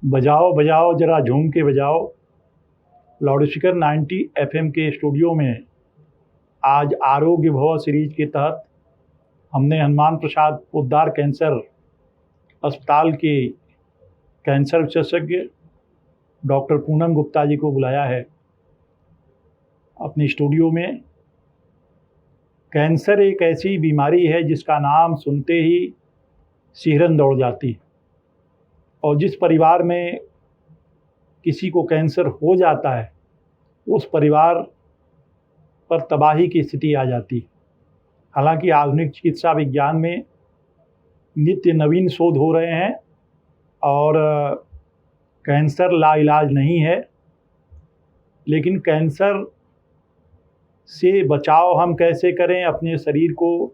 बजाओ बजाओ जरा झूम के बजाओ। लाउडस्पीकर 90 FM के स्टूडियो में आज आरोग्य भव सीरीज के तहत हमने हनुमान प्रसाद पोद्दार कैंसर अस्पताल के कैंसर विशेषज्ञ डॉक्टर पूनम गुप्ता जी को बुलाया है अपने स्टूडियो में। कैंसर एक ऐसी बीमारी है जिसका नाम सुनते ही सिहरन दौड़ जाती है, और जिस परिवार में किसी को कैंसर हो जाता है उस परिवार पर तबाही की स्थिति आ जाती है। हालांकि आधुनिक चिकित्सा विज्ञान में नित्य नवीन शोध हो रहे हैं और कैंसर लाइलाज नहीं है, लेकिन कैंसर से बचाव हम कैसे करें, अपने शरीर को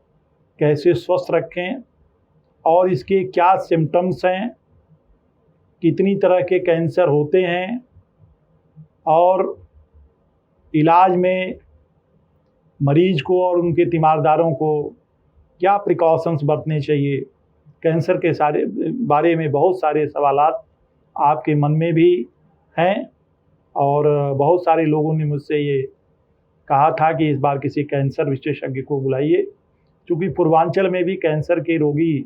कैसे स्वस्थ रखें और इसके क्या सिम्टम्स हैं, कितनी तरह के कैंसर होते हैं और इलाज में मरीज को और उनके तीमारदारों को क्या प्रिकॉशंस बरतने चाहिए। कैंसर के बारे में बहुत सारे सवालात आपके मन में भी हैं और बहुत सारे लोगों ने मुझसे ये कहा था कि इस बार किसी कैंसर विशेषज्ञ को बुलाइए, क्योंकि पूर्वांचल में भी कैंसर के रोगी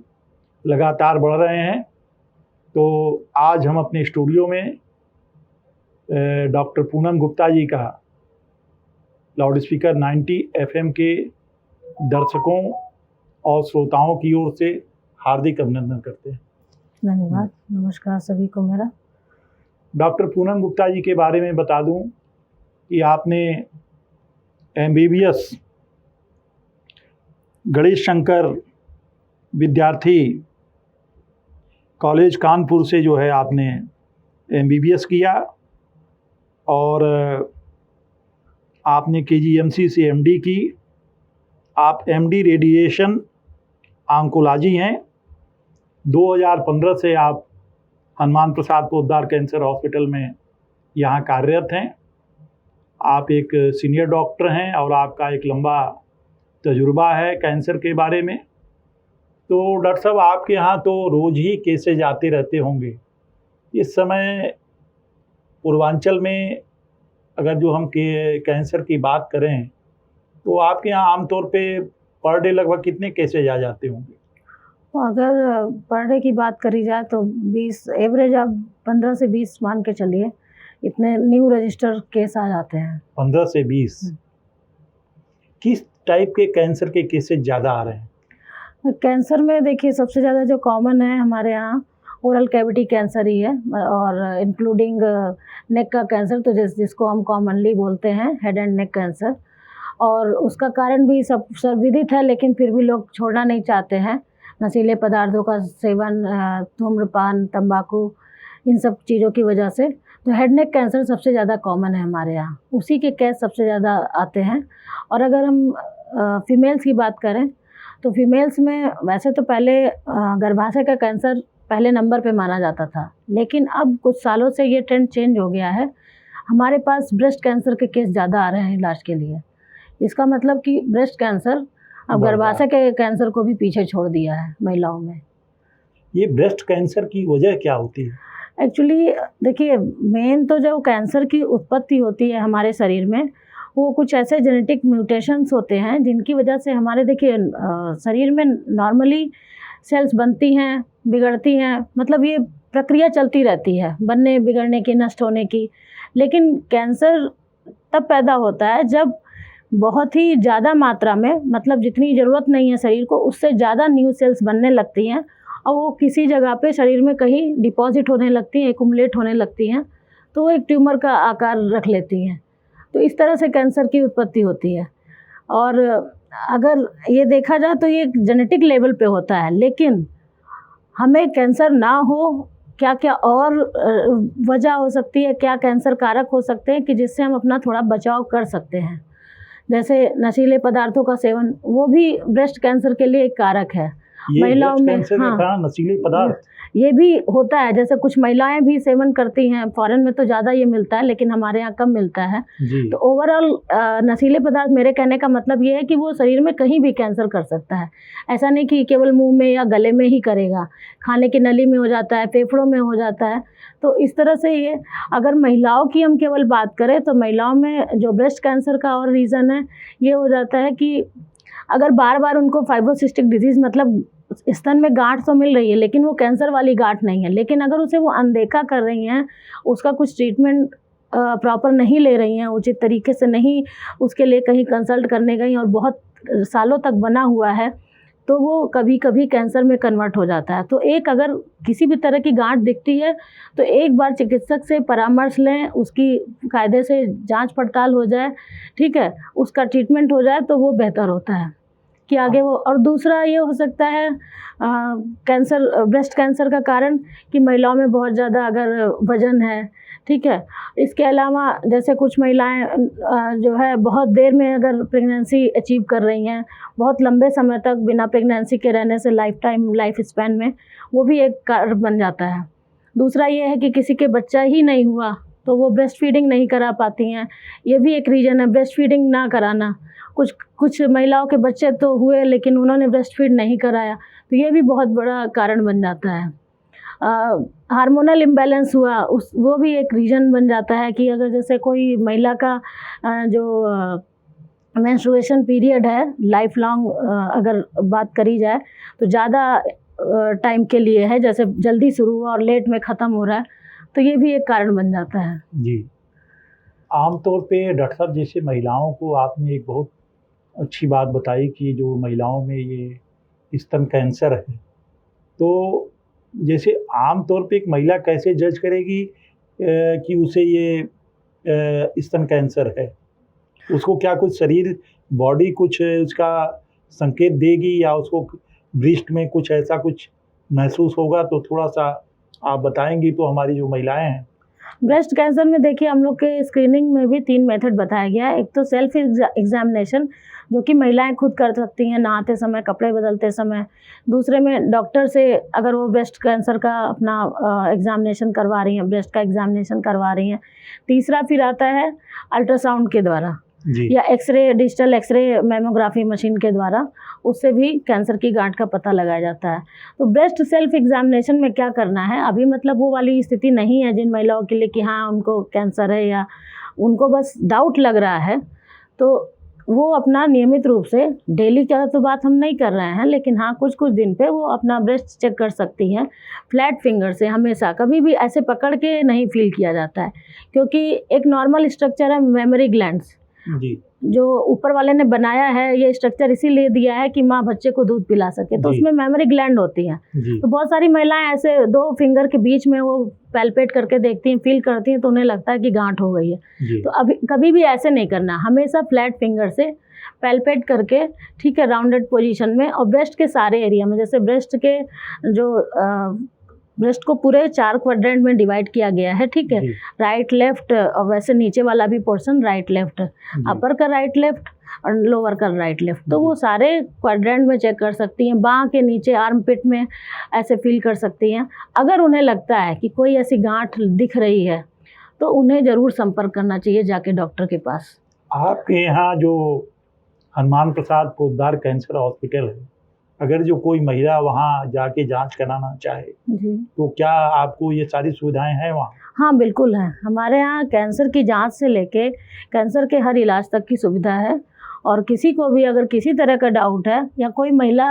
लगातार बढ़ रहे हैं। तो आज हम अपने स्टूडियो में डॉक्टर पूनम गुप्ता जी का लाउडस्पीकर 90 FM के दर्शकों और श्रोताओं की ओर से हार्दिक अभिनंदन करते हैं। धन्यवाद। नमस्कार सभी को मेरा। डॉक्टर पूनम गुप्ता जी के बारे में बता दूं कि आपने MBBS गणेश शंकर विद्यार्थी कॉलेज कानपुर से जो है आपने MBBS किया और आपने KGMC से MD की। आप MD रेडिएशन ऑन्कोलॉजी हैं। 2015 से आप हनुमान प्रसाद पोद्दार कैंसर हॉस्पिटल में यहाँ कार्यरत हैं। आप एक सीनियर डॉक्टर हैं और आपका एक लंबा तजुर्बा है कैंसर के बारे में। तो डॉक्टर साहब, आपके यहाँ तो रोज़ ही केसेज आते रहते होंगे। इस समय पूर्वांचल में अगर जो हम कैंसर की बात करें तो आपके यहाँ आमतौर पे पर डे लगभग कितने केसेज आ जाते होंगे? तो अगर पर डे की बात करी जाए तो 20 एवरेज आप 15 से 20 मान के चलिए, इतने न्यू रजिस्टर केस आ जाते हैं। 15 से 20। किस टाइप के कैंसर के केसेज ज़्यादा आ रहे हैं? कैंसर में देखिए सबसे ज़्यादा जो कॉमन है हमारे यहाँ ओरल कैविटी कैंसर ही है, और इंक्लूडिंग नेक का कैंसर, तो जिसको हम कॉमनली बोलते हैं हेड एंड नेक कैंसर। और उसका कारण भी सब सर्वविदित है, लेकिन फिर भी लोग छोड़ना नहीं चाहते हैं। नशीले पदार्थों का सेवन, धूम्रपान, तंबाकू, इन सब चीज़ों की वजह से तो हेड नेक कैंसर सबसे ज़्यादा कॉमन है हमारे यहाँ। उसी के केस सबसे ज़्यादा आते हैं। और अगर हम फीमेल्स की बात करें तो फीमेल्स में वैसे तो पहले गर्भाशय का कैंसर पहले नंबर पे माना जाता था, लेकिन अब कुछ सालों से ये ट्रेंड चेंज हो गया है। हमारे पास ब्रेस्ट कैंसर के केस ज़्यादा आ रहे हैं इलाज के लिए। इसका मतलब कि ब्रेस्ट कैंसर अब गर्भाशय के कैंसर को भी पीछे छोड़ दिया है महिलाओं में। ये ब्रेस्ट कैंसर की वजह क्या होती है? एक्चुअली देखिए, मेन तो जो कैंसर की उत्पत्ति होती है हमारे शरीर में, वो कुछ ऐसे जेनेटिक म्यूटेशंस होते हैं जिनकी वजह से हमारे देखिए शरीर में नॉर्मली सेल्स बनती हैं, बिगड़ती हैं, मतलब ये प्रक्रिया चलती रहती है बनने, बिगड़ने की, नष्ट होने की। लेकिन कैंसर तब पैदा होता है जब बहुत ही ज़्यादा मात्रा में, मतलब जितनी ज़रूरत नहीं है शरीर को उससे ज़्यादा न्यू सेल्स बनने लगती हैं और वो किसी जगह पे शरीर में कहीं डिपॉजिट होने लगती हैं, एक्युमुलेट होने लगती हैं, तो वो एक ट्यूमर का आकार रख लेती हैं। तो इस तरह से कैंसर की उत्पत्ति होती है। और अगर ये देखा जाए तो ये जेनेटिक लेवल पे होता है, लेकिन हमें कैंसर ना हो, क्या क्या और वजह हो सकती है, क्या कैंसर कारक हो सकते हैं कि जिससे हम अपना थोड़ा बचाव कर सकते हैं। जैसे नशीले पदार्थों का सेवन, वो भी ब्रेस्ट कैंसर के लिए एक कारक है। ये महिलाओं ब्रेस्ट में, कैंसर हाँ, के कारण नशीले पदार्थ, ये भी होता है। जैसे कुछ महिलाएं भी सेवन करती हैं, फॉरेन में तो ज़्यादा ये मिलता है लेकिन हमारे यहाँ कम मिलता है। जी तो ओवरऑल नशीले पदार्थ, मेरे कहने का मतलब ये है कि वो शरीर में कहीं भी कैंसर कर सकता है। ऐसा नहीं कि केवल मुंह में या गले में ही करेगा, खाने की नली में हो जाता है, फेफड़ों में हो जाता है। तो इस तरह से ये, अगर महिलाओं की हम केवल बात करें तो महिलाओं में जो ब्रेस्ट कैंसर का और रीज़न है ये हो जाता है कि अगर बार बार उनको फाइब्रोसिस्टिक डिजीज़, मतलब स्तन में गांठ तो मिल रही है लेकिन वो कैंसर वाली गांठ नहीं है, लेकिन अगर उसे वो अनदेखा कर रही हैं, उसका कुछ ट्रीटमेंट प्रॉपर नहीं ले रही हैं, उचित तरीके से नहीं उसके लिए कहीं कंसल्ट करने गई और बहुत सालों तक बना हुआ है, तो वो कभी कभी कैंसर में कन्वर्ट हो जाता है। तो एक, अगर किसी भी तरह की गांठ दिखती है तो एक बार चिकित्सक से परामर्श लें, उसकी कायदे से जांच पड़ताल हो जाए, ठीक है, उसका ट्रीटमेंट हो जाए तो वो बेहतर होता है कि आगे वो। और दूसरा ये हो सकता है कैंसर, ब्रेस्ट कैंसर का कारण कि महिलाओं में बहुत ज़्यादा अगर वज़न है, ठीक है। इसके अलावा जैसे कुछ महिलाएं जो है बहुत देर में अगर प्रेगनेंसी अचीव कर रही हैं, बहुत लंबे समय तक बिना प्रेगनेंसी के रहने से लाइफ स्पैन में, वो भी एक कारण बन जाता है। दूसरा ये है कि किसी के बच्चा ही नहीं हुआ तो वो ब्रेस्ट फीडिंग नहीं करा पाती हैं, ये भी एक रीज़न है, ब्रेस्ट फीडिंग ना कराना। कुछ महिलाओं के बच्चे तो हुए लेकिन उन्होंने ब्रेस्ट फीड नहीं कराया, तो ये भी बहुत बड़ा कारण बन जाता है। हार्मोनल इम्बैलेंस हुआ, वो भी एक रीज़न बन जाता है कि अगर जैसे कोई महिला का जो मेंस्ट्रुएशन पीरियड है, लाइफ लॉन्ग अगर बात करी जाए तो ज़्यादा टाइम के लिए है, जैसे जल्दी शुरू हुआ और लेट में ख़त्म हो रहा है, तो ये भी एक कारण बन जाता है। जी। आमतौर पे डॉक्टर साहब, जैसे महिलाओं को आपने एक बहुत अच्छी बात बताई कि जो महिलाओं में ये स्तन कैंसर है, तो जैसे आम तौर पे एक महिला कैसे जज करेगी कि उसे ये स्तन कैंसर है? उसको क्या कुछ शरीर, बॉडी कुछ उसका संकेत देगी या उसको ब्रेस्ट में कुछ ऐसा कुछ महसूस होगा? तो थोड़ा-सा आप बताएँगी तो हमारी जो महिलाएँ हैं। ब्रेस्ट कैंसर में देखिए हम लोग के स्क्रीनिंग में भी 3 मेथड बताया गया है। एक तो सेल्फ एग्जामिनेशन, जो कि महिलाएं खुद कर सकती हैं नहाते समय, कपड़े बदलते समय। दूसरे में डॉक्टर से अगर वो ब्रेस्ट कैंसर का अपना एग्जामिनेशन करवा रही हैं, ब्रेस्ट का एग्जामिनेशन करवा रही हैं। तीसरा फिर आता है अल्ट्रासाउंड के द्वारा जी। या X-ray, digital X-ray mammography machine के द्वारा, उससे भी कैंसर की गांठ का पता लगाया जाता है। तो ब्रेस्ट सेल्फ एग्जामिनेशन में क्या करना है, अभी मतलब वो वाली स्थिति नहीं है जिन महिलाओं के लिए कि हाँ उनको कैंसर है या उनको बस डाउट लग रहा है, तो वो अपना नियमित रूप से, डेली का तो बात हम नहीं कर रहे हैं, लेकिन हाँ कुछ कुछ दिन पे वो अपना ब्रेस्ट चेक कर सकती हैं फ्लैट फिंगर से। हमेशा कभी भी ऐसे पकड़ के नहीं फील किया जाता है, क्योंकि एक नॉर्मल स्ट्रक्चर है मेमोरी ग्लैंड्स, जी। जो ऊपर वाले ने बनाया है, ये स्ट्रक्चर इसीलिए दिया है कि माँ बच्चे को दूध पिला सके, तो जी। उसमें मेमोरी ग्लैंड होती हैं। जी। तो बहुत सारी महिलाएं ऐसे 2 फिंगर के बीच में वो पैल्पेट करके देखती हैं, फील करती हैं, तो उन्हें लगता है कि गांठ हो गई है। जी। तो अभी कभी भी ऐसे नहीं करना, हमेशा फ्लैट फिंगर से पैल्पेट करके, ठीक है, राउंडेड पोजीशन में, और ब्रेस्ट के सारे एरिया में, जैसे ब्रेस्ट के जो ब्रेस्ट को पूरे 4 क्वाड्रेंट में डिवाइड किया गया है, ठीक है, जी। राइट लेफ्ट, और वैसे नीचे वाला भी पोर्शन राइट लेफ्ट, अपर का राइट लेफ्ट और लोअर का राइट लेफ्ट, तो वो सारे क्वाड्रेंट में चेक कर सकती हैं। बाँह के नीचे आर्म पिट में ऐसे फील कर सकती हैं। अगर उन्हें लगता है कि कोई ऐसी गांठ दिख रही है तो उन्हें ज़रूर संपर्क करना चाहिए जाके डॉक्टर के पास। आपके यहाँ जो हनुमान प्रसाद पोद्दार कैंसर हॉस्पिटल है, अगर जो कोई महिला वहाँ जाके जांच कराना चाहे जी तो क्या आपको ये सारी सुविधाएं हैं वहाँ? हाँ, बिल्कुल है। हमारे यहाँ कैंसर की जांच से लेके कैंसर के हर इलाज तक की सुविधा है, और किसी को भी अगर किसी तरह का डाउट है या कोई महिला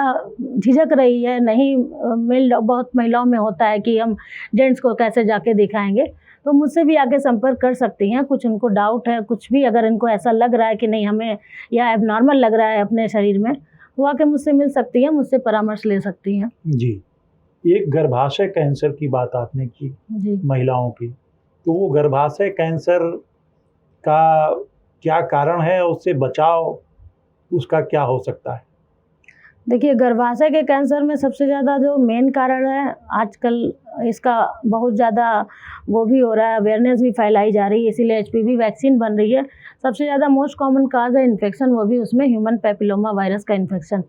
झिझक रही है, नहीं बहुत महिलाओं में होता है कि हम जेंट्स को कैसे जाके दिखाएंगे, तो मुझसे भी आके संपर्क कर सकती हैं। कुछ उनको डाउट है, कुछ भी अगर इनको ऐसा लग रहा है कि नहीं हमें या एबनॉर्मल लग रहा है अपने शरीर में, तो आके मुझसे मिल सकती हैं, मुझसे परामर्श ले सकती हैं। जी। एक गर्भाशय कैंसर की बात आपने की, जी महिलाओं की, तो वो गर्भाशय कैंसर का क्या कारण है, उससे बचाव उसका क्या हो सकता है? देखिए, गर्भाशय के कैंसर में सबसे ज़्यादा जो मेन कारण है आजकल, इसका बहुत ज़्यादा वो भी हो रहा है, अवेयरनेस भी फैलाई जा रही है, इसीलिए एचपीवी वैक्सीन बन रही है। सबसे ज़्यादा मोस्ट कॉमन काज है इन्फेक्शन, वो भी उसमें ह्यूमन पैपिलोमा वायरस का इन्फेक्शन।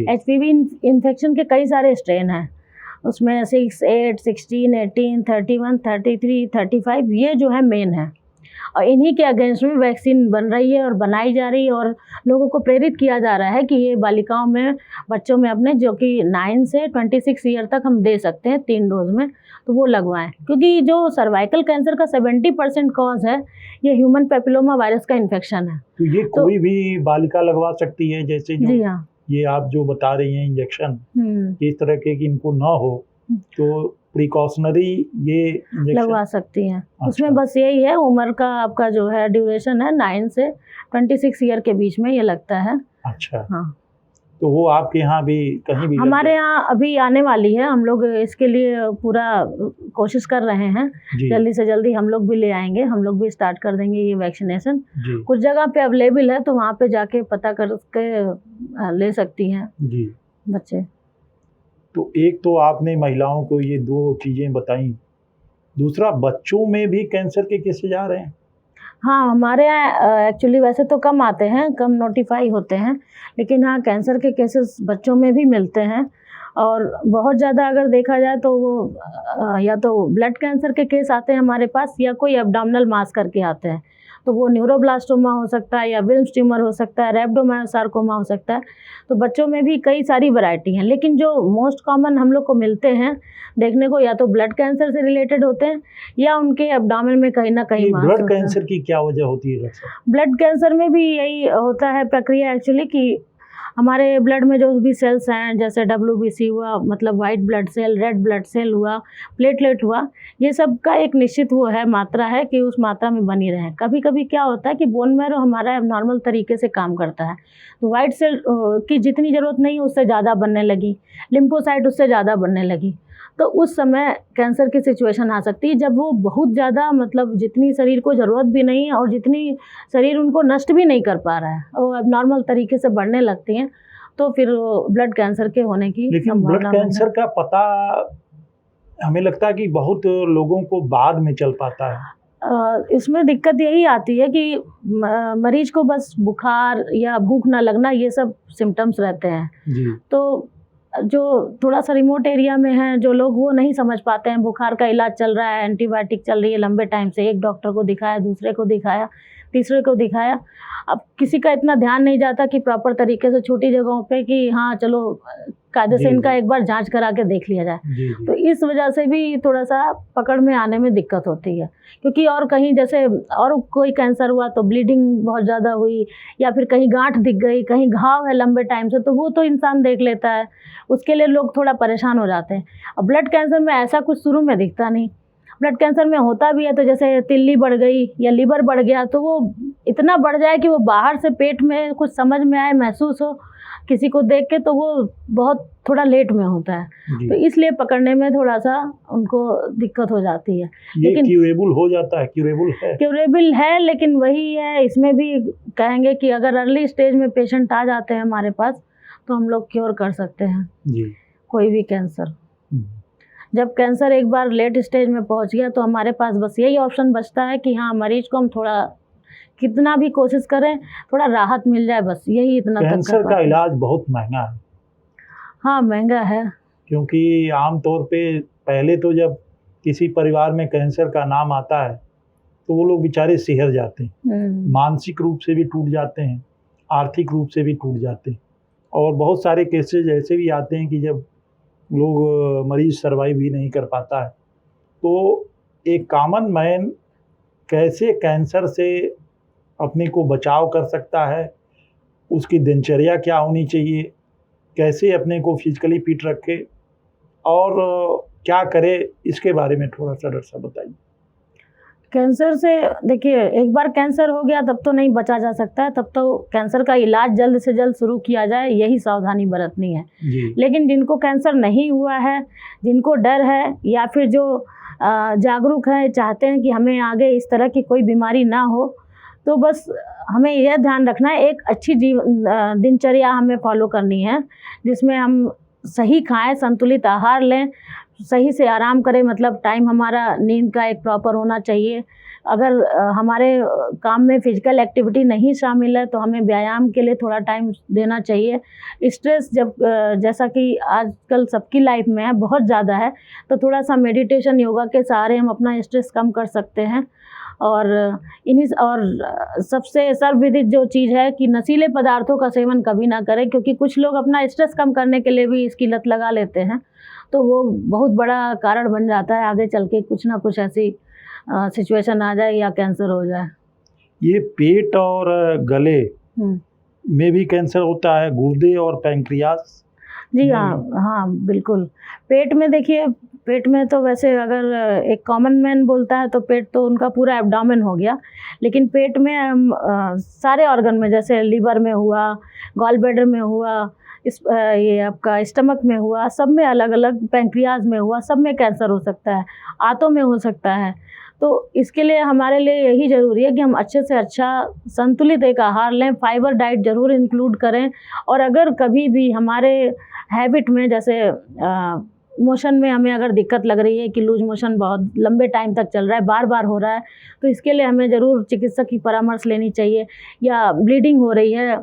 एचपीवी इन्फेक्शन के कई सारे स्ट्रेन हैं, उसमें 6, 8, 16, 18, 31, 33, 35 ये जो है मेन है, और इन्हीं के अगेंस्ट में वैक्सीन बन रही है और बनाई जा रही है, और लोगों को प्रेरित किया जा रहा है कि ये बालिकाओं में, बच्चों में अपने, जो कि 9 से 26 ईयर तक हम दे सकते हैं 3 डोज में, तो वो लगवाएं। क्योंकि जो सर्वाइकल कैंसर का 70% कॉज है ये ह्यूमन पैपिलोमा वायरस का इन्फेक्शन है। तो ये कोई भी बालिका लगवा सकती है, जैसे जो जी हाँ, ये आप जो बता रही हैं इंजेक्शन, इस तरह के कि इनको ना हो तो प्रिकॉशनरी ये इंजेक्शन लगवा सकती हैं। अच्छा। उसमें बस यही है, उम्र का आपका जो है ड्यूरेशन है 9 से 26 ईयर के बीच में ये लगता है। अच्छा, हाँ, तो वो आपके यहाँ भी कहीं भी हमारे यहाँ अभी आने वाली है, हम लोग इसके लिए पूरा कोशिश कर रहे हैं, जी जल्दी से जल्दी हम लोग भी ले आएंगे, हम लोग भी स्टार्ट कर देंगे ये वैक्सीनेशन। जी कुछ जगह पे अवेलेबल है, तो वहाँ पे जाके पता करके ले सकती हैं जी। बच्चे। तो एक तो आपने महिलाओं को ये 2 चीज़ें बताई, दूसरा बच्चों में भी कैंसर के केसेज आ रहे हैं? हाँ, हमारे यहाँ एक्चुअली वैसे तो कम आते हैं, कम नोटिफाई होते हैं, लेकिन हाँ कैंसर के केसेस बच्चों में भी मिलते हैं, और बहुत ज़्यादा अगर देखा जाए तो वो या तो ब्लड कैंसर के केस आते हैं हमारे पास, या कोई एब्डोमिनल मास करके आते हैं, तो वो न्यूरोब्लास्टोमा हो सकता है, या विल्म्स ट्यूमर हो सकता है, रैप्डोमायोसार्कोमा हो सकता है। तो बच्चों में भी कई सारी वैरायटी हैं, लेकिन जो मोस्ट कॉमन हम लोग को मिलते हैं देखने को, या तो ब्लड कैंसर से रिलेटेड होते हैं, या उनके एब्डोमेन में कहीं ना कहीं ये मास ब्लड होता है। कैंसर की क्या वजह होती है डॉक्टर साहब? ब्लड कैंसर में भी यही होता है प्रक्रिया एक्चुअली, कि हमारे ब्लड में जो भी सेल्स हैं, जैसे WBC हुआ, मतलब white blood cell, red blood cell हुआ, प्लेटलेट हुआ, ये सब का एक निश्चित वो है, मात्रा है कि उस मात्रा में बनी रहें। कभी कभी क्या होता है कि बोन मैरो हमारा एबनॉर्मल तरीके से काम करता है, तो वाइट सेल की जितनी ज़रूरत नहीं उससे ज़्यादा बनने लगी, लिम्फोसाइट उससे ज़्यादा बनने लगी, तो उस समय कैंसर की सिचुएशन आ सकती है, जब वो बहुत ज़्यादा, मतलब जितनी शरीर को ज़रूरत भी नहीं है और जितनी शरीर उनको नष्ट भी नहीं कर पा रहा है, वो एबनॉर्मल तरीके से बढ़ने लगती हैं, तो फिर ब्लड कैंसर के होने की लेकिन ब्लड कैंसर का पता हमें लगता है कि बहुत लोगों को बाद में चल पाता है। इसमें दिक्कत यही आती है कि मरीज को बस बुखार या भूख ना लगना, ये सब सिम्टम्स रहते हैं, जी तो जो थोड़ा सा रिमोट एरिया में हैं जो लोग, वो नहीं समझ पाते हैं, बुखार का इलाज चल रहा है, एंटीबायोटिक चल रही है लंबे टाइम से, एक डॉक्टर को दिखाया, दूसरे को दिखाया, तीसरे को दिखाया, अब किसी का इतना ध्यान नहीं जाता कि प्रॉपर तरीके से छोटी जगहों पे कि हाँ चलो कायदे से जी, इनका जी। एक बार जांच करा के देख लिया जाए। जी तो जी इस वजह से भी थोड़ा सा पकड़ में आने में दिक्कत होती है, क्योंकि और कहीं जैसे और कोई कैंसर हुआ तो ब्लीडिंग बहुत ज़्यादा हुई, या फिर कहीं गांठ दिख गई, कहीं घाव है लंबे टाइम से, तो वो तो इंसान देख लेता है, उसके लिए लोग थोड़ा परेशान हो जाते हैं। और ब्लड कैंसर में ऐसा कुछ शुरू में दिखता नहीं, ब्लड कैंसर में होता भी है तो जैसे तिल्ली बढ़ गई या लीवर बढ़ गया, तो वो इतना बढ़ जाए कि वो बाहर से पेट में कुछ समझ में आए, महसूस हो किसी को देख के, तो वो बहुत थोड़ा लेट में होता है, तो जी। इसलिए पकड़ने में थोड़ा सा उनको दिक्कत हो जाती है। ये लेकिन क्यूरेबल हो जाता है, क्यूरेबल है? क्यूरेबल है, लेकिन वही है, इसमें भी कहेंगे कि अगर अर्ली स्टेज में पेशेंट आ जाते हैं हमारे पास, तो हम लोग क्योर कर सकते हैं जी कोई भी कैंसर। हम्म, जब कैंसर एक बार लेट स्टेज में पहुंच गया, तो हमारे पास बस यही ऑप्शन बचता है कि हाँ मरीज को हम थोड़ा, कितना भी कोशिश करें, थोड़ा राहत मिल जाए, बस यही इतना तक कैंसर कर का पाते हैं। इलाज बहुत महंगा है, हाँ महंगा है। क्योंकि आमतौर पे पहले तो जब किसी परिवार में कैंसर का नाम आता है तो वो लोग बेचारे सिहर जाते हैं, मानसिक रूप से भी टूट जाते हैं, आर्थिक रूप से भी टूट जाते हैं, और बहुत सारे केसेज ऐसे भी आते हैं कि जब लोग मरीज सर्वाइव भी नहीं कर पाता है। तो एक कॉमन मैन कैसे कैंसर से अपने को बचाव कर सकता है, उसकी दिनचर्या क्या होनी चाहिए, कैसे अपने को फिजिकली फिट रखे, और क्या करे, इसके बारे में थोड़ा सा डॉक्टर साहब बताइए। कैंसर से देखिए, एक बार कैंसर हो गया तब तो नहीं बचा जा सकता है, तब तो कैंसर का इलाज जल्द से जल्द शुरू किया जाए, यही सावधानी बरतनी है। जी लेकिन जिनको कैंसर नहीं हुआ है, जिनको डर है, या फिर जो जागरूक है, चाहते हैं कि हमें आगे इस तरह की कोई बीमारी ना हो, तो बस हमें यह ध्यान रखना है, एक अच्छी दिनचर्या हमें फॉलो करनी है, जिसमें हम सही खाएं, संतुलित आहार लें, सही से आराम करें, मतलब टाइम हमारा नींद का एक प्रॉपर होना चाहिए। अगर हमारे काम में फिजिकल एक्टिविटी नहीं शामिल है तो हमें व्यायाम के लिए थोड़ा टाइम देना चाहिए। स्ट्रेस जब जैसा कि आजकल सबकी लाइफ में है, बहुत ज़्यादा है, तो थोड़ा सा मेडिटेशन, योगा के सहारे हम अपना स्ट्रेस कम कर सकते हैं। और सबसे सर्वविदित जो चीज़ है कि नशीले पदार्थों का सेवन कभी ना करें, क्योंकि कुछ लोग अपना स्ट्रेस कम करने के लिए भी इसकी लत लगा लेते हैं, तो वो बहुत बड़ा कारण बन जाता है आगे चल के, कुछ ना कुछ ऐसी सिचुएशन आ जाए या कैंसर हो जाए। ये पेट और गले में भी कैंसर होता है, गुर्दे और पैंक्रियास? जी हाँ, हाँ बिल्कुल। पेट में देखिए, पेट में तो वैसे अगर एक कॉमन मैन बोलता है तो पेट तो उनका पूरा एब्डोमेन हो गया, लेकिन पेट में सारे ऑर्गन में, जैसे लीवर में हुआ, गॉल ब्लैडर में हुआ, ये आपका स्टमक में हुआ, सब में अलग अलग, पैंक्रियाज में हुआ, सब में कैंसर हो सकता है, आंतों में हो सकता है। तो इसके लिए हमारे लिए यही ज़रूरी है कि हम अच्छे से अच्छा संतुलित एक आहार लें, फाइबर डाइट ज़रूर इंक्लूड करें। और अगर कभी भी हमारे हैबिट में, जैसे मोशन में हमें अगर दिक्कत लग रही है कि लूज मोशन बहुत लंबे टाइम तक चल रहा है, बार बार हो रहा है, तो इसके लिए हमें ज़रूर चिकित्सक की परामर्श लेनी चाहिए। या ब्लीडिंग हो रही है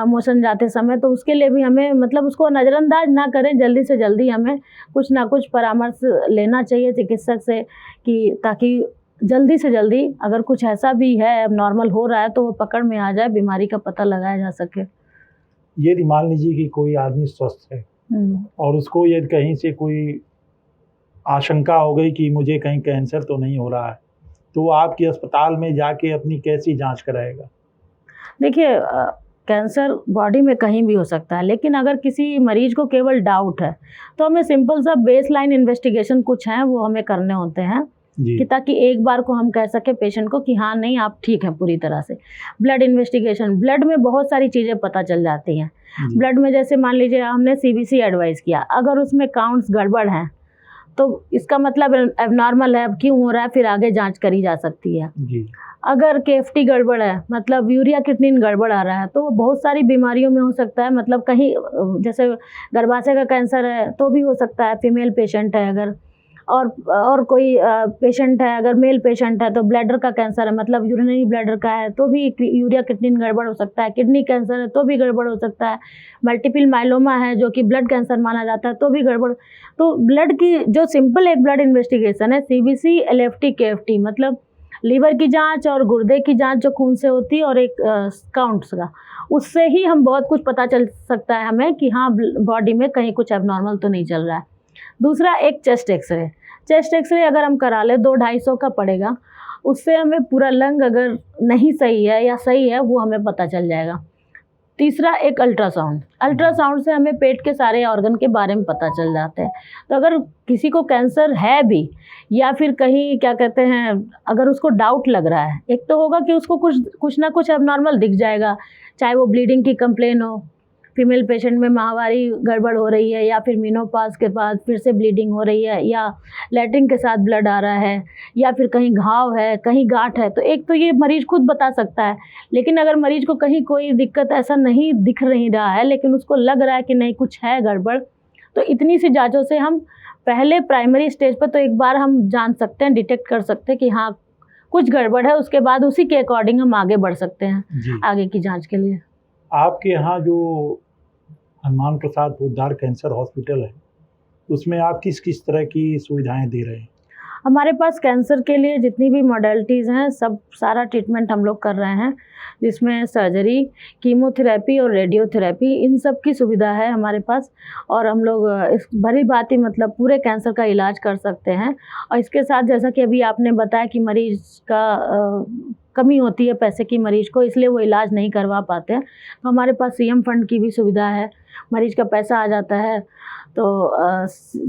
मोशन जाते समय, तो उसके लिए भी हमें, मतलब उसको नज़रअंदाज ना करें, जल्दी से जल्दी हमें कुछ ना कुछ परामर्श लेना चाहिए चिकित्सक से, कि ताकि जल्दी से जल्दी अगर कुछ ऐसा भी है, अब नॉर्मल हो रहा है, तो वो पकड़ में आ जाए, बीमारी का पता लगाया जा सके। यदि मान लीजिए कि कोई आदमी स्वस्थ है और उसको यदि कहीं से कोई आशंका हो गई कि मुझे कहीं कैंसर तो नहीं हो रहा है, तो वो आपके अस्पताल में जाके अपनी कैसी जांच कराएगा? देखिए, कैंसर बॉडी में कहीं भी हो सकता है, लेकिन अगर किसी मरीज को केवल डाउट है तो हमें सिंपल सा बेसलाइन इन्वेस्टिगेशन कुछ हैं वो हमें करने होते हैं, कि ताकि एक बार को हम कह सके पेशेंट को कि हाँ नहीं, आप ठीक हैं पूरी तरह से। ब्लड इन्वेस्टिगेशन, ब्लड में बहुत सारी चीज़ें पता चल जाती हैं। ब्लड में जैसे मान लीजिए हमने CBC एडवाइस किया, अगर उसमें काउंट्स गड़बड़ हैं तो इसका मतलब एबनॉर्मल है, अब क्यों हो रहा है, फिर आगे जांच करी जा सकती है। अगर KFT गड़बड़ है, मतलब यूरिया किटनिन गड़बड़ आ रहा है, तो वो बहुत सारी बीमारियों में हो सकता है, मतलब कहीं जैसे गर्भाशय का कैंसर है तो भी हो सकता है, फीमेल पेशेंट है अगर, और कोई पेशेंट है अगर मेल पेशेंट है तो ब्लैडर का कैंसर है, मतलब यूरिनरी ब्लैडर का है तो भी यूरिया किटनिन गड़बड़ हो सकता है, किडनी कैंसर है तो भी गड़बड़ हो सकता है, मल्टीपल माइलोमा है जो कि ब्लड कैंसर माना जाता है तो भी गड़बड़। तो ब्लड की जो सिंपल एक ब्लड इन्वेस्टिगेशन है, CBC, LFT, KFT, मतलब लीवर की जांच और गुर्दे की जांच जो खून से होती है, और एक काउंट्स का, उससे ही हम बहुत कुछ पता चल सकता है हमें कि हाँ बॉडी में कहीं कुछ एबनॉर्मल तो नहीं चल रहा है। दूसरा एक चेस्ट एक्सरे, चेस्ट एक्सरे अगर हम करा ले 200-250 का पड़ेगा, उससे हमें पूरा लंग अगर नहीं सही है या सही है वो हमें पता चल जाएगा। तीसरा एक अल्ट्रासाउंड, अल्ट्रासाउंड से हमें पेट के सारे ऑर्गन के बारे में पता चल जाते हैं। तो अगर किसी को कैंसर है भी, या फिर कहीं क्या कहते हैं, अगर उसको डाउट लग रहा है, एक तो होगा कि उसको कुछ ना कुछ एबनॉर्मल दिख जाएगा, चाहे वो ब्लीडिंग की कंप्लेन हो, फीमेल पेशेंट में माहवारी गड़बड़ हो रही है, या फिर मेनोपॉज के बाद फिर से ब्लीडिंग हो रही है, या लैट्रिन के साथ ब्लड आ रहा है, या फिर कहीं घाव है, कहीं गांठ है, तो एक तो ये मरीज खुद बता सकता है। लेकिन अगर मरीज को कहीं कोई दिक्कत ऐसा नहीं दिख नहीं रहा है, लेकिन उसको लग रहा है कि नहीं कुछ है गड़बड़, तो इतनी सी जाँचों से हम पहले प्राइमरी स्टेज पर तो एक बार हम जान सकते हैं, डिटेक्ट कर सकते हैं कि हाँ कुछ गड़बड़ है, उसके बाद उसी के अकॉर्डिंग हम आगे बढ़ सकते हैं आगे की जाँच के लिए। आपके यहाँ जो हनुमान प्रसाद पोद्दार कैंसर हॉस्पिटल है, उसमें आप किस किस तरह की सुविधाएं दे रहे हैं? हमारे पास कैंसर के लिए जितनी भी मॉडलिटीज़ हैं, सब सारा ट्रीटमेंट हम लोग कर रहे हैं, जिसमें सर्जरी, कीमोथेरेपी और रेडियोथेरेपी, इन सब की सुविधा है हमारे पास। और हम लोग इस भली भांति, मतलब पूरे कैंसर का इलाज कर सकते हैं। और इसके साथ जैसा कि अभी आपने बताया कि मरीज़ का कमी होती है पैसे की मरीज़ को, इसलिए वो इलाज नहीं करवा पाते हैं, तो हमारे पास CM फंड की भी सुविधा है। मरीज़ का पैसा आ जाता है तो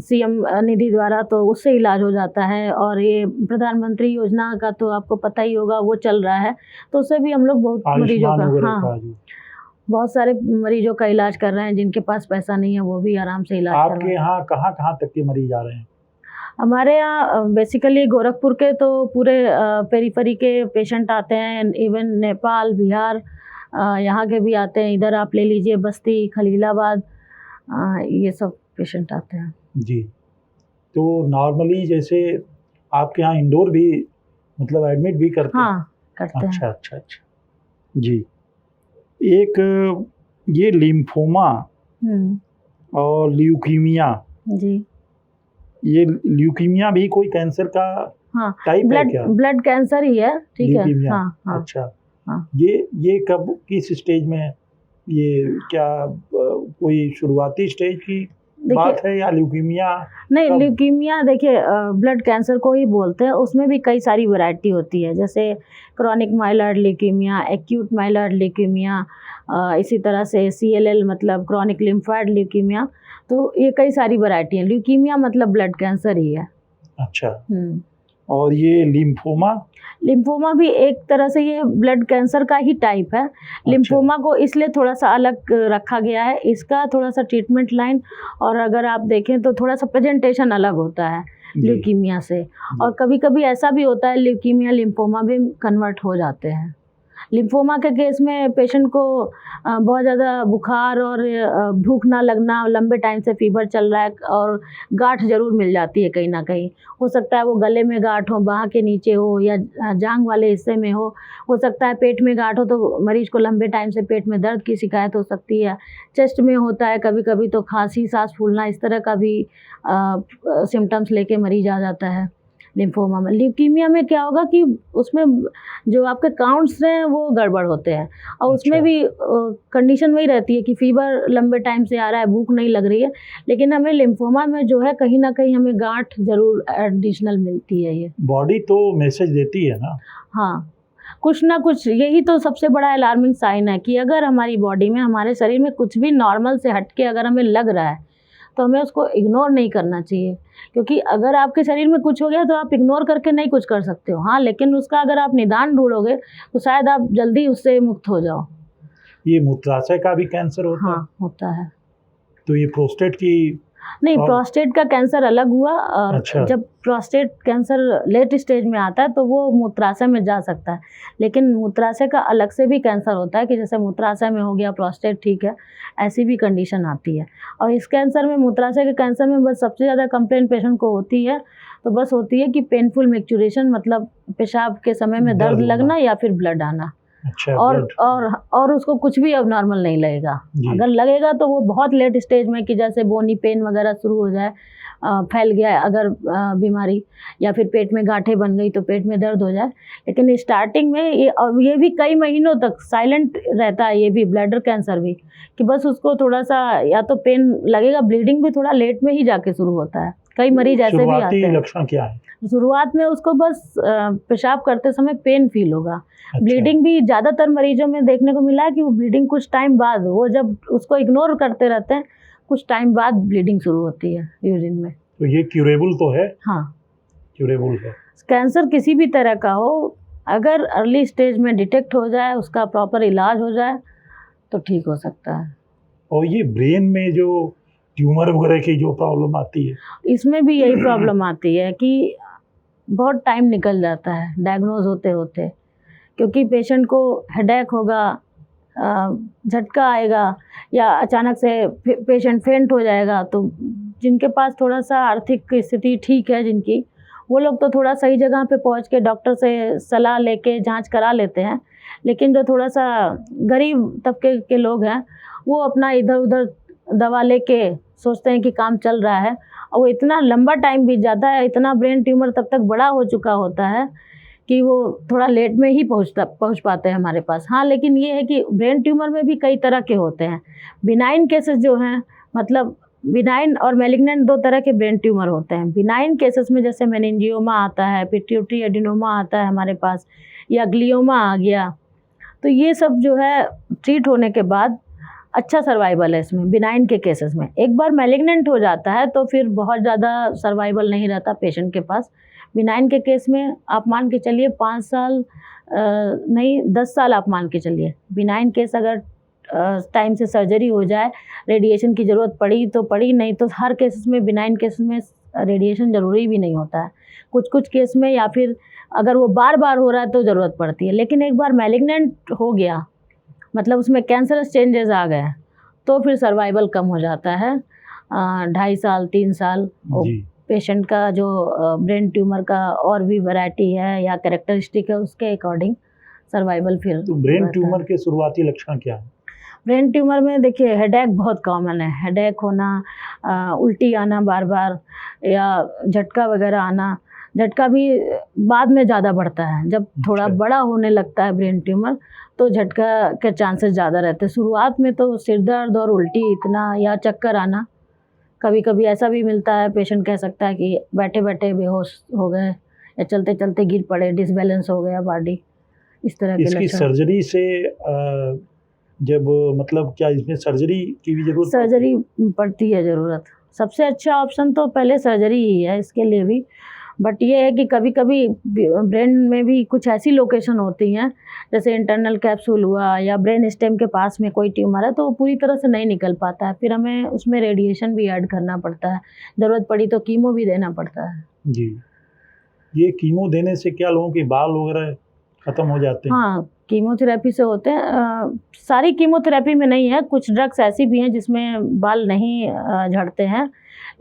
CM निधि द्वारा, तो उससे इलाज हो जाता है। और ये प्रधानमंत्री योजना का तो आपको पता ही होगा, वो चल रहा है, तो उससे भी हम लोग बहुत मरीजों का, हाँ बहुत सारे मरीजों का इलाज कर रहे हैं। जिनके पास पैसा नहीं है वो भी आराम से इलाज कर रहे हैं। आपके यहाँ कहाँ कहाँ तक के मरीज आ रहे हैं? हमारे यहाँ बेसिकली गोरखपुर के तो पूरे पेरीफेरी के पेशेंट आते हैं, इवन नेपाल, बिहार यहाँ के भी आते हैं। इधर आप ले लीजिए बस्ती, खलीलाबाद, ये सब पेशेंट आते हैं। जी, तो नॉर्मली जैसे आपके यहाँ इंडोर भी मतलब एडमिट भी करते हैं? हाँ, करते हैं। अच्छा अच्छा अच्छा। जी, एक ये लिम्फोमा और ल्यूकीमिया, जी, ये ल्यूकीमिया भी कोई कैंसर का हाँ, टाइप है क्या? ब्लड कैंसर ही है, ठीक है। ल्यूकीमिया, हाँ, हाँ, अच्छा। हाँ। ये कब किस स्टेज में है? ये क्या कोई शुरुआती स्टेज की बात है या ल्यूकीमिया? नहीं, कब? ल्यूकीमिया देखिए ब्लड कैंसर को ही बोलते हैं। उसमें भी कई सारी वैरायटी होती है, जैसे chronic myeloid leukaemia, acute myeloid leukaemia, इसी तरह से CLL मतलब क्रॉनिक लिम्फोइड ल्यूकीमिया। तो ये कई सारी वैरायटी हैं। ल्यूकीमिया मतलब ब्लड कैंसर ही है। अच्छा, और ये लिम्फोमा? लिम्फोमा भी एक तरह से ये ब्लड कैंसर का ही टाइप है। लिम्फोमा को इसलिए थोड़ा सा अलग रखा गया है, इसका थोड़ा सा ट्रीटमेंट लाइन और अगर आप देखें तो थोड़ा सा प्रेजेंटेशन अलग होता है ल्यूकीमिया से। और कभी कभी ऐसा भी होता है ल्यूकीमिया लिम्फोमा भी कन्वर्ट हो जाते हैं। लिम्फोमा के केस में पेशेंट को बहुत ज़्यादा बुखार और भूख ना लगना, लंबे टाइम से फीवर चल रहा है और गांठ ज़रूर मिल जाती है कहीं ना कहीं। हो सकता है वो गले में गांठ हो, बाह के नीचे हो या जांघ वाले हिस्से में हो सकता है पेट में गांठ हो तो मरीज को लंबे टाइम से पेट में दर्द की शिकायत हो सकती है। चेस्ट में होता है कभी कभी तो खांसी, सांस फूलना, इस तरह का भी सिम्टम्स लेके मरीज आ जाता है लिम्फोमा में। ल्यूकीमिया में क्या होगा कि उसमें जो आपके काउंट्स हैं वो गड़बड़ होते हैं और उसमें भी कंडीशन वही रहती है कि फीवर लंबे टाइम से आ रहा है, भूख नहीं लग रही है, लेकिन हमें लिम्फोमा में जो है कहीं ना कहीं हमें गांठ ज़रूर एडिशनल मिलती है। ये बॉडी तो मैसेज देती है ना? हाँ, कुछ ना कुछ, यही तो सबसे बड़ा अलार्मिंग साइन है कि अगर हमारी बॉडी में, हमारे शरीर में कुछ भी नॉर्मल से हटके अगर हमें लग रहा है तो हमें उसको इग्नोर नहीं करना चाहिए। क्योंकि अगर आपके शरीर में कुछ हो गया तो आप इग्नोर करके नहीं कुछ कर सकते हो, हाँ, लेकिन उसका अगर आप निदान ढूंढोगे तो शायद आप जल्दी उससे मुक्त हो जाओ। ये मूत्राशय का भी कैंसर होता है? हाँ, होता है। तो ये प्रोस्टेट की? नहीं, प्रोस्टेट का कैंसर अलग हुआ और अच्छा। जब प्रोस्टेट कैंसर लेट स्टेज में आता है तो वो मूत्राशय में जा सकता है, लेकिन मूत्राशय का अलग से भी कैंसर होता है कि जैसे मूत्राशय में हो गया प्रोस्टेट, ठीक है, ऐसी भी कंडीशन आती है। और इस कैंसर में, मूत्राशय के कैंसर में बस सबसे ज़्यादा कंप्लेंट पेशेंट को होती है तो बस होती है कि पेनफुल मैक्चुरेशन, मतलब पेशाब के समय में दर्द लगना या फिर ब्लड आना। अच्छा, और उसको कुछ भी अब नॉर्मल नहीं लगेगा। अगर लगेगा तो वो बहुत लेट स्टेज में कि जैसे बोनी पेन वगैरह शुरू हो जाए, फैल गया है अगर बीमारी, या फिर पेट में गांठें बन गई तो पेट में दर्द हो जाए। लेकिन स्टार्टिंग में ये भी कई महीनों तक साइलेंट रहता है, ये भी ब्लैडर कैंसर भी, कि बस उसको थोड़ा सा या तो पेन लगेगा, ब्लीडिंग भी थोड़ा लेट में ही जाके शुरू होता है। कई मरीज ऐसे भी आते हैं। लक्षण क्या है? शुरुआत में उसको बस पेशाब करते समय पेन फील होगा। अच्छा। ब्लीडिंग भी ज़्यादातर मरीजों में देखने को मिला है कि वो ब्लीडिंग कुछ टाइम बाद, वो जब उसको इग्नोर करते रहते हैं कुछ टाइम बाद ब्लीडिंग शुरू होती है यूरिन में। तो ये क्यूरेबल तो है? हाँ, क्यूरेबल है। कैंसर किसी भी तरह का हो, अगर अर्ली स्टेज में डिटेक्ट हो जाए, उसका प्रॉपर इलाज हो जाए तो ठीक हो सकता है। और ये ब्रेन में जो ट्यूमर वगैरह की जो प्रॉब्लम आती है, इसमें भी यही प्रॉब्लम आती है कि बहुत टाइम निकल जाता है डायग्नोज होते होते, क्योंकि पेशेंट को हेडेक होगा, झटका आएगा या अचानक से पेशेंट फेंट हो जाएगा। तो जिनके पास थोड़ा सा आर्थिक स्थिति ठीक है जिनकी, वो लोग तो थोड़ा सही जगह पे पहुंच के डॉक्टर से सलाह लेके जांच करा लेते हैं, लेकिन जो थोड़ा सा गरीब तबके के लोग हैं वो अपना इधर उधर दवा लेके सोचते हैं कि काम चल रहा है, और वो इतना लंबा टाइम बीत जाता है, इतना ब्रेन ट्यूमर तब तक बड़ा हो चुका होता है कि वो थोड़ा लेट में ही पहुंच पाते हैं हमारे पास। हाँ, लेकिन ये है कि ब्रेन ट्यूमर में भी कई तरह के होते हैं। बिनाइन केसेस जो हैं, मतलब बिनाइन और मैलिग्नेंट दो तरह के ब्रेन ट्यूमर होते हैं। बिनाइन केसेस में जैसे मेनिंजियोमा आता है, पिट्यूटरी एडिनोमा आता है हमारे पास, या ग्लियोमा आ गया, तो ये सब जो है ट्रीट होने के बाद अच्छा सर्वाइवल है इसमें, बिनाइन के केसेस में। एक बार मैलिग्नेंट हो जाता है तो फिर बहुत ज़्यादा सर्वाइवल नहीं रहता पेशेंट के पास। बिनाइन के केस में आप मान के चलिए 5 साल नहीं 10 साल आप मान के चलिए। बिनाइन केस अगर टाइम से सर्जरी हो जाए, रेडिएशन की ज़रूरत पड़ी तो पड़ी, नहीं तो हर केसेस में, बिनाइन केसेस में रेडिएशन ज़रूरी भी नहीं होता है। कुछ कुछ केस में या फिर अगर वो बार बार हो रहा है तो ज़रूरत पड़ती है, लेकिन एक बार मैलिग्नेंट हो गया, मतलब उसमें कैंसरस चेंजेस आ गए, तो फिर सर्वाइवल कम हो जाता है। 2.5 साल 3 साल वो जी। पेशेंट का जो ब्रेन ट्यूमर का और भी वैरायटी है या कैरेक्टरिस्टिक है, उसके अकॉर्डिंग सर्वाइवल फिर तो ब्रेन रहता है। ट्यूमर के शुरुआती लक्षण क्या है? ब्रेन ट्यूमर में देखिए हेडेक बहुत कॉमन है, हेडेक होना, उल्टी आना बार बार, या झटका वगैरह आना। झटका भी बाद में ज़्यादा बढ़ता है, जब थोड़ा अच्छा। बड़ा होने लगता है ब्रेन ट्यूमर तो झटका के चांसेस ज़्यादा रहते हैं। शुरुआत में तो सिर दर्द और उल्टी इतना या चक्कर आना, कभी कभी ऐसा भी मिलता है, पेशेंट कह सकता है कि बैठे बैठे बेहोश हो गए या चलते चलते गिर पड़े, डिसबैलेंस हो गया बॉडी, इस तरह के इसकी लक्षण। सर्जरी से जब मतलब क्या इसमें सर्जरी की भी जरूरत पड़ती है? सर्जरी पड़ती है ज़रूरत। सबसे अच्छा ऑप्शन तो पहले सर्जरी ही है इसके लिए भी, बट ये है कि कभी कभी ब्रेन में भी कुछ ऐसी लोकेशन होती हैं, जैसे इंटरनल कैप्सूल हुआ या ब्रेन स्टेम के पास में कोई ट्यूमर है, तो वो पूरी तरह से नहीं निकल पाता है, फिर हमें उसमें रेडिएशन भी ऐड करना पड़ता है, ज़रूरत पड़ी तो कीमो भी देना पड़ता है। जी। ये कीमो देने से क्या लोगों के बाल वगैरह खत्म हो जाते हैं? हाँ, कीमोथेरेपी से होते हैं। सारी कीमोथेरेपी में नहीं है, कुछ ड्रग्स ऐसी भी हैं जिसमें बाल नहीं झड़ते हैं,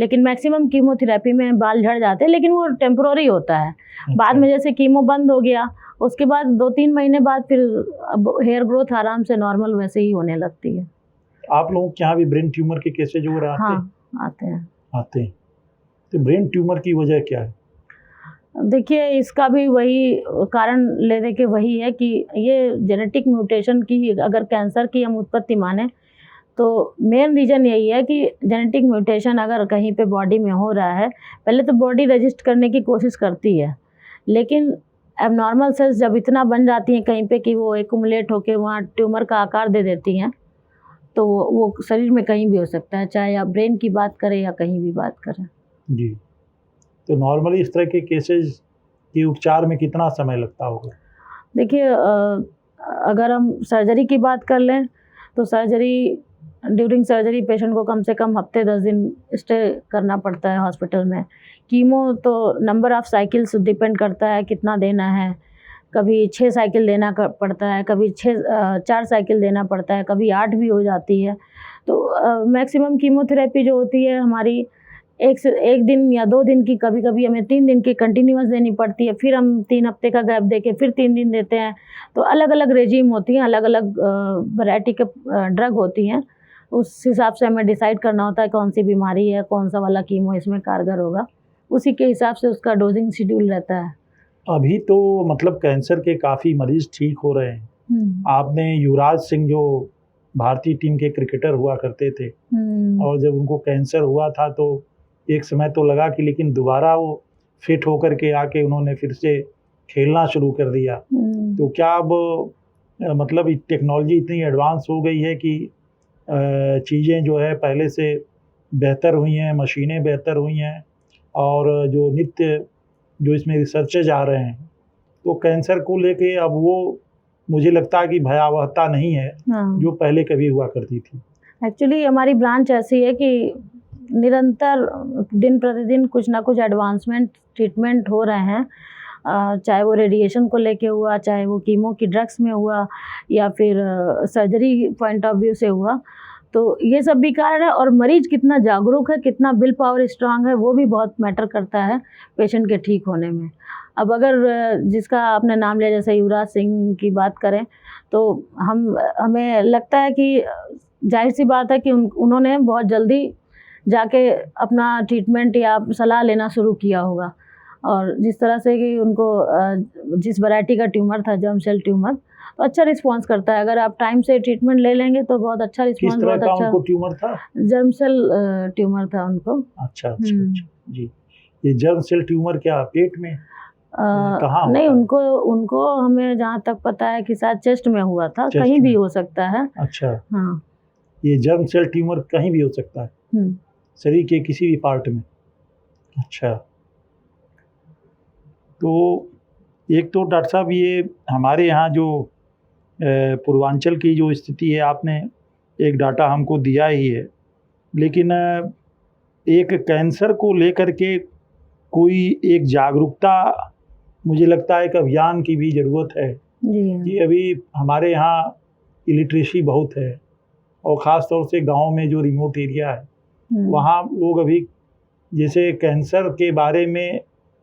लेकिन मैक्सिमम कीमोथेरेपी में बाल झड़ जाते हैं, लेकिन वो टेम्पररी होता है। बाद अच्छा। में जैसे कीमो बंद हो गया, उसके बाद 2-3 महीने बाद फिर अब हेयर ग्रोथ आराम से नॉर्मल वैसे ही होने लगती है। आप लोगों के यहाँ भी ब्रेन ट्यूमर के केसेज वगैरह आते हैं? हाँ, आते हैं। आते हैं। तो ब्रेन ट्यूमर की वजह क्या है? देखिए इसका भी वही कारण लेने के वही है कि ये जेनेटिक म्यूटेशन की, अगर कैंसर की हम उत्पत्ति माने तो मेन रीज़न यही है कि जेनेटिक म्यूटेशन अगर कहीं पे बॉडी में हो रहा है, पहले तो बॉडी रजिस्ट करने की कोशिश करती है, लेकिन एबनॉर्मल सेल्स जब इतना बन जाती हैं कहीं पे कि वो एक्युमुलेट होकर वहाँ ट्यूमर का आकार दे देती हैं, तो वो शरीर में कहीं भी हो सकता है, चाहे आप ब्रेन की बात करें या कहीं भी बात करें। जी। तो नॉर्मली इस तरह के केसेज के उपचार में कितना समय लगता होगा? देखिए अगर हम सर्जरी की बात कर लें तो ड्यूरिंग सर्जरी पेशेंट को कम से कम हफ्ते 10 दिन स्टे करना पड़ता है हॉस्पिटल में। कीमो तो नंबर ऑफ़ साइकिल्स डिपेंड करता है कितना देना है, कभी 6 साइकिल देना पड़ता है, कभी 4 साइकिल देना पड़ता है, कभी 8 भी हो जाती है। तो मैक्सिमम कीमोथेरेपी जो होती है हमारी 1 दिन या 2 दिन की, कभी कभी हमें 3 दिन की कंटिन्यूअस देनी पड़ती है, फिर हम 3 हफ्ते का गैप दे के फिर 3 दिन देते हैं। तो अलग अलग रेजीम होती हैं, अलग अलग वैरायटी के ड्रग होती हैं, उस हिसाब से हमें डिसाइड करना होता है कौन सी बीमारी है, कौन सा वाला कीमो इसमें कारगर होगा, उसी के हिसाब से उसका डोजिंग शेड्यूल रहता है। अभी तो मतलब कैंसर के काफ़ी मरीज ठीक हो रहे हैं। आपने युवराज सिंह जो भारतीय टीम के क्रिकेटर हुआ करते थे, और जब उनको कैंसर हुआ था तो एक समय तो लगा कि लेकिन दोबारा वो फिट होकर के आके उन्होंने फिर से खेलना शुरू कर दिया। तो क्या अब मतलब टेक्नोलॉजी इतनी एडवांस हो गई है कि चीज़ें जो है पहले से बेहतर हुई हैं, मशीनें बेहतर हुई हैं, और जो जो इसमें रिसर्चेज आ रहे हैं, तो कैंसर को लेके अब वो मुझे लगता है कि भयावहता नहीं है जो पहले कभी हुआ करती थी। एक्चुअली हमारी ब्रांच ऐसी है कि निरंतर दिन प्रतिदिन कुछ ना कुछ एडवांसमेंट ट्रीटमेंट हो रहे हैं, चाहे वो रेडिएशन को लेके हुआ, चाहे वो कीमो की ड्रग्स में हुआ, या फिर सर्जरी पॉइंट ऑफ व्यू से हुआ। तो ये सब भी कारण है, और मरीज कितना जागरूक है, कितना विल पावर स्ट्रांग है, वो भी बहुत मैटर करता है पेशेंट के ठीक होने में। अब अगर जिसका आपने नाम लिया, जैसे युवराज सिंह की बात करें, तो हमें लगता है कि जाहिर सी बात है कि उन्होंने बहुत जल्दी जाके अपना ट्रीटमेंट या सलाह लेना शुरू किया होगा, और जिस तरह से कि उनको जिस वैरायटी का ट्यूमर था, जर्म सेल ट्यूमर, तो अच्छा रिस्पांस करता है। अगर आप टाइम से ट्रीटमेंट ले लेंगे तो बहुत अच्छा रिस्पांस, किस तरह बहुत का अच्छा। उनको ट्यूमर था? जर्म सेल ट्यूमर था उनको। अच्छा अच्छा अच्छा। जी। ये जर्म सेल ट्यूमर क्या पेट में कहाँ नहीं, होता है? उनको हमें जहाँ तक पता है कि शायद चेस्ट में हुआ था, चेस्ट कहीं में। भी हो सकता है। अच्छा। हाँ। ये जर्म सेल ट्यूमर कहीं भी हो सकता है, शरीर के किसी भी पार्ट में? अच्छा। तो एक तो डॉक्टर साहब ये हमारे यहाँ जो पूर्वांचल की जो स्थिति है, आपने एक डाटा हमको दिया ही है, लेकिन एक कैंसर को लेकर के कोई एक जागरूकता, मुझे लगता है कि अभियान की भी ज़रूरत है जी हाँ। कि अभी हमारे यहाँ इलिटरेसी बहुत है और ख़ास तौर से गांव में जो रिमोट एरिया है वहाँ लोग अभी जैसे कैंसर के बारे में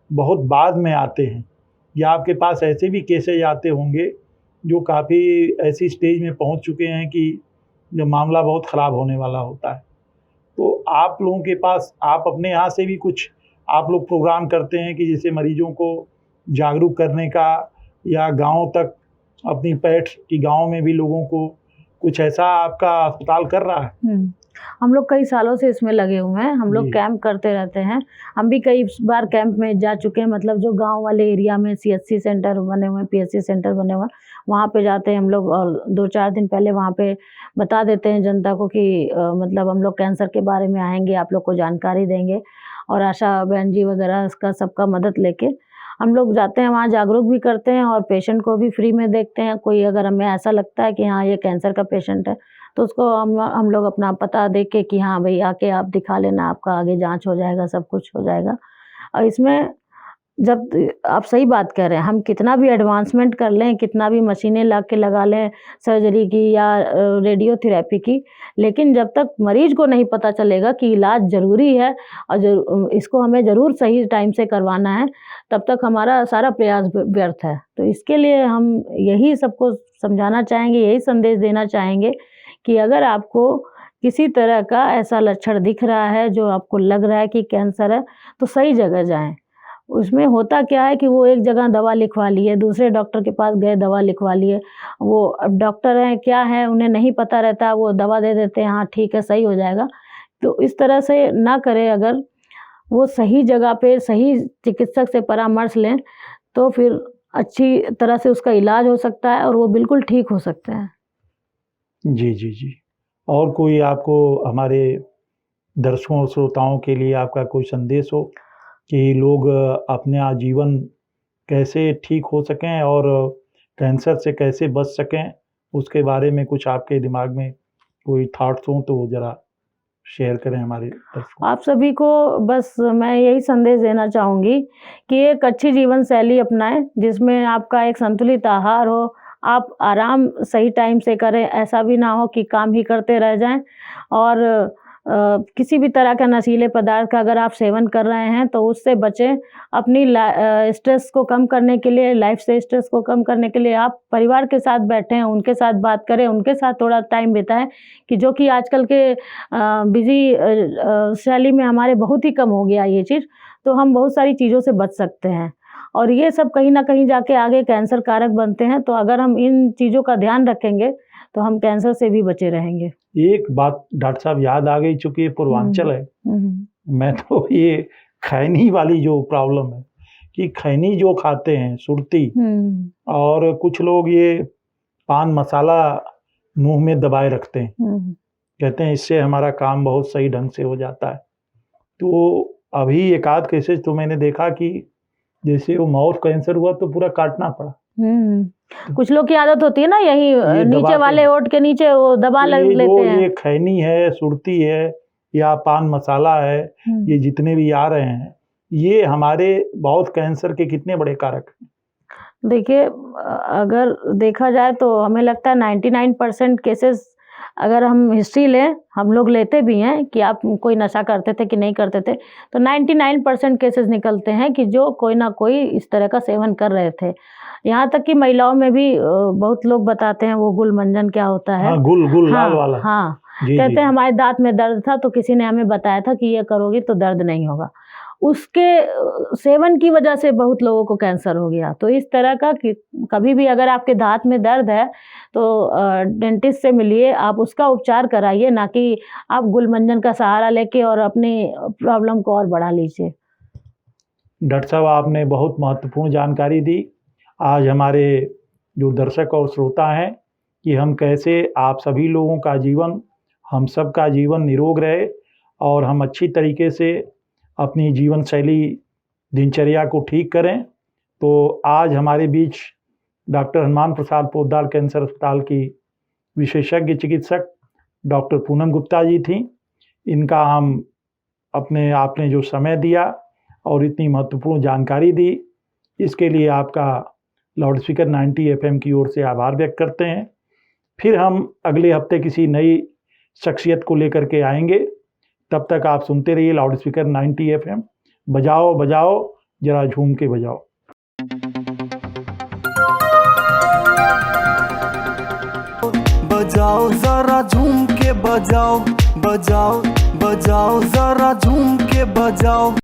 बहुत बाद में आते हैं, या आपके पास ऐसे भी केसेज आते होंगे जो काफ़ी ऐसी स्टेज में पहुंच चुके हैं कि जब मामला बहुत ख़राब होने वाला होता है। तो आप लोगों के पास, आप अपने यहाँ से भी कुछ आप लोग प्रोग्राम करते हैं कि जैसे मरीजों को जागरूक करने का, या गांव तक अपनी पैठ की गांव में भी लोगों को कुछ ऐसा आपका अस्पताल कर रहा है? हम लोग कई सालों से इसमें लगे हुए हैं। हम लोग जी। कैंप करते रहते हैं। हम भी कई बार कैंप में जा चुके हैं, मतलब जो गांव वाले एरिया में सीएचसी सेंटर बने हुए हैं, पीएचसी सेंटर बने हुए हैं, वहाँ पे जाते हैं हम लोग और 2-4 दिन पहले वहाँ पे बता देते हैं जनता को कि मतलब हम लोग कैंसर के बारे में आएँगे, आप लोग को जानकारी देंगे। और आशा बहन जी वगैरह इसका सबका मदद लेके हम लोग जाते हैं, वहाँ जागरूक भी करते हैं और पेशेंट को भी फ्री में देखते हैं। कोई अगर हमें ऐसा लगता है कि हाँ, ये कैंसर का पेशेंट है, तो उसको हम लोग अपना पता दे के कि हाँ भई आके आप दिखा लेना, आपका आगे जाँच हो जाएगा, सब कुछ हो जाएगा। और इसमें जब आप सही बात कह रहे हैं, हम कितना भी एडवांसमेंट कर लें, कितना भी मशीनें ला के लगा लें सर्जरी की या रेडियोथेरेपी की, लेकिन जब तक मरीज़ को नहीं पता चलेगा कि इलाज ज़रूरी है और इसको हमें ज़रूर सही टाइम से करवाना है, तब तक हमारा सारा प्रयास व्यर्थ है। तो इसके लिए हम यही सबको समझाना चाहेंगे, यही संदेश देना चाहेंगे कि अगर आपको किसी तरह का ऐसा लक्षण दिख रहा है, जो आपको लग रहा है कि कैंसर है, तो सही जगह जाएँ। उसमें होता क्या है कि वो एक जगह दवा लिखवा लिए, दूसरे डॉक्टर के पास गए, दवा लिखवा लिए। वो अब डॉक्टर हैं, क्या है, उन्हें नहीं पता रहता, वो दवा दे देते हैं, हाँ ठीक है, सही हो जाएगा। तो इस तरह से ना करें, अगर वो सही जगह पे सही चिकित्सक से परामर्श लें, तो फिर अच्छी तरह से उसका इलाज हो सकता है और वो बिल्कुल ठीक हो सकता है। जी, जी, जी। और कोई आपको हमारे दर्शकों और श्रोताओं के लिए आपका कोई संदेश हो कि लोग अपने आजीवन कैसे ठीक हो सकें और कैंसर से कैसे बच सकें, उसके बारे में कुछ आपके दिमाग में कोई थॉट्स हों तो ज़रा शेयर करें हमारे दर्शकों। आप सभी को बस मैं यही संदेश देना चाहूँगी कि एक अच्छी जीवन शैली अपनाएं, जिसमें आपका एक संतुलित आहार हो, आप आराम सही टाइम से करें, ऐसा भी ना हो कि काम ही करते रह जाएं। और किसी भी तरह का नशीले पदार्थ का अगर आप सेवन कर रहे हैं तो उससे बचें। अपनी स्ट्रेस को कम करने के लिए, लाइफ से स्ट्रेस को कम करने के लिए आप परिवार के साथ बैठें, उनके साथ बात करें, उनके साथ थोड़ा टाइम बिताएं, कि जो कि आजकल के बिज़ी शैली में हमारे बहुत ही कम हो गया ये चीज़, तो हम बहुत सारी चीज़ों से बच सकते हैं। और ये सब कहीं न कहीं जाके आगे कैंसर कारक बनते हैं, तो अगर हम इन चीज़ों का ध्यान रखेंगे, तो हम कैंसर से भी बचे रहेंगे। एक बात डॉक्टर साहब याद आ गई, चूँकि ये पूर्वांचल है, मैं तो ये खैनी वाली जो प्रॉब्लम है कि खैनी जो खाते हैं, सुरती, और कुछ लोग ये पान मसाला मुँह में दबाए रखते हैं। कहते हैं इससे हमारा काम बहुत सही ढंग से हो जाता है। तो अभी एक आध केसेस तो मैंने देखा कि जैसे वो माउथ कैंसर हुआ तो पूरा काटना पड़ा। कुछ लोग की आदत होती है ना, यही ये नीचे दबाते वाले हैं। ओंठ के नीचे वो दबा तो लेते हैं। ये खैनी है, सुरती है या पान मसाला है, ये जितने भी आ रहे हैं, ये हमारे बहुत कैंसर के कितने बड़े कारक हैं? देखिए, अगर देखा जाए तो हमें लगता है 99% केसेस, अगर हम हिस्ट्री लें, हम लोग लेते भी हैं कि आप कोई नशा करते थे कि नहीं करते थे, तो 99% केसेस निकलते हैं कि जो कोई ना कोई इस तरह का सेवन कर रहे थे। यहाँ तक कि महिलाओं में भी बहुत लोग बताते हैं वो गुलमंजन क्या होता है। हाँ, गुल लाल हाँ, वाला। हाँ। जी, कहते जी। हैं हमारे दाँत में दर्द था तो किसी ने हमें बताया था कि ये करोगी तो दर्द नहीं होगा। उसके सेवन की वजह से बहुत लोगों को कैंसर हो गया। तो इस तरह का कि कभी भी अगर आपके दाँत में दर्द है तो डेंटिस्ट से मिलिए, आप उसका उपचार कराइए, ना कि आप गुलमंजन का सहारा लेके और अपनी प्रॉब्लम को और बढ़ा लीजिए। डॉक्टर साहब, आपने बहुत महत्वपूर्ण जानकारी दी। आज हमारे जो दर्शक और श्रोता हैं कि हम कैसे आप सभी लोगों का जीवन, हम सब का जीवन निरोग रहे और हम अच्छी तरीके से अपनी जीवन शैली, दिनचर्या को ठीक करें। तो आज हमारे बीच डॉक्टर हनुमान प्रसाद पोद्दार कैंसर अस्पताल की विशेषज्ञ चिकित्सक डॉक्टर पूनम गुप्ता जी थीं। इनका हम आपने जो समय दिया और इतनी महत्वपूर्ण जानकारी दी, इसके लिए आपका लाउड स्पीकर 90 FM की ओर से आभार व्यक्त करते हैं। फिर हम अगले हफ्ते किसी नई शख्सियत को लेकर के आएंगे। तब तक आप सुनते रहिए लाउड स्पीकर 90 FM। बजाओ बजाओ जरा झूम के बजाओ। बजाओ जरा झूम के बजाओ, बजाओ बजाओ जरा झूम के बजाओ।